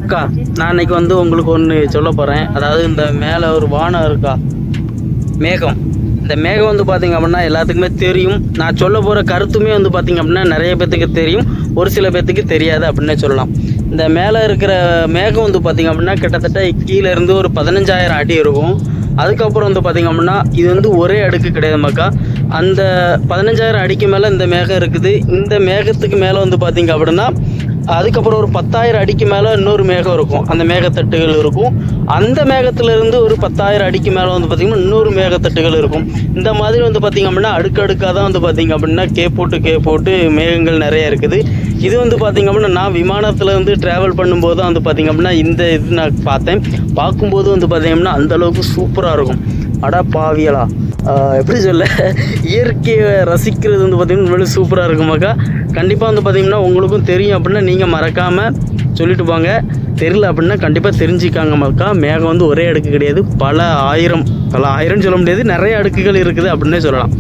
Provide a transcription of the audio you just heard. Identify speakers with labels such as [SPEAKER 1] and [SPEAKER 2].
[SPEAKER 1] அக்கா, நான் இன்னைக்கு உங்களுக்கு ஒன்று சொல்ல போகிறேன். அதாவது இந்த மேலே ஒரு வானம் இருக்கா, மேகம். இந்த மேகம் பார்த்தீங்க அப்படின்னா எல்லாத்துக்குமே தெரியும். நான் சொல்ல போகிற கருத்துமே பார்த்தீங்க அப்படின்னா நிறைய பேர்த்துக்கு தெரியும், ஒரு சில பேர்த்துக்கு தெரியாது அப்படின்னே சொல்லலாம். இந்த மேலே இருக்கிற மேகம் பார்த்தீங்க அப்படின்னா கிட்டத்தட்ட கீழே இருந்து ஒரு 15,000 அடி இருக்கும். அதுக்கப்புறம் பார்த்தீங்க அப்படின்னா இது ஒரே அடுக்கு கிடையாது மக்கா. அந்த 15,000 அடிக்கு மேலே இந்த மேகம் இருக்குது. இந்த மேகத்துக்கு மேலே பார்த்தீங்க அப்படின்னா அதுக்கப்புறம் ஒரு 10,000 அடிக்கு மேலே இன்னொரு மேகம் இருக்கும், அந்த மேகத்தட்டுகள் இருக்கும். அந்த மேகத்திலிருந்து ஒரு 10,000 அடிக்கு மேலே பார்த்திங்கன்னா இன்னொரு மேகத்தட்டுகள் இருக்கும். இந்த மாதிரி பார்த்திங்க அப்படின்னா அடுக்கடுக்காக தான் பார்த்திங்க அப்படின்னா கே போட்டு மேகங்கள் நிறைய இருக்குது. இது பார்த்திங்க அப்படின்னா நான் விமானத்தில் ட்ராவல் பண்ணும்போது தான் பார்த்திங்க அப்படின்னா இந்த இது நான் பார்த்தேன். பார்க்கும்போது பார்த்திங்க அப்படின்னா அந்தளவுக்கு சூப்பராக இருக்கும். அடா பாவியலா, எப்படி சொல்ல, இயற்கையை ரசிக்கிறது பார்த்திங்கன்னா உண்மையிலே சூப்பராக இருக்குமாக்கா. கண்டிப்பாக பார்த்திங்கன்னா உங்களுக்கும் தெரியும் அப்படின்னா நீங்கள் மறக்காமல் சொல்லிட்டு போங்க. தெரியல அப்படின்னா கண்டிப்பாக தெரிஞ்சுக்காங்க மக்கா. மேகம் ஒரே அடுக்கு கிடையாது, பல ஆயிரம் சொல்ல முடியாது, நிறைய அடுக்குகள் இருக்குது அப்படின்னே சொல்லலாம்.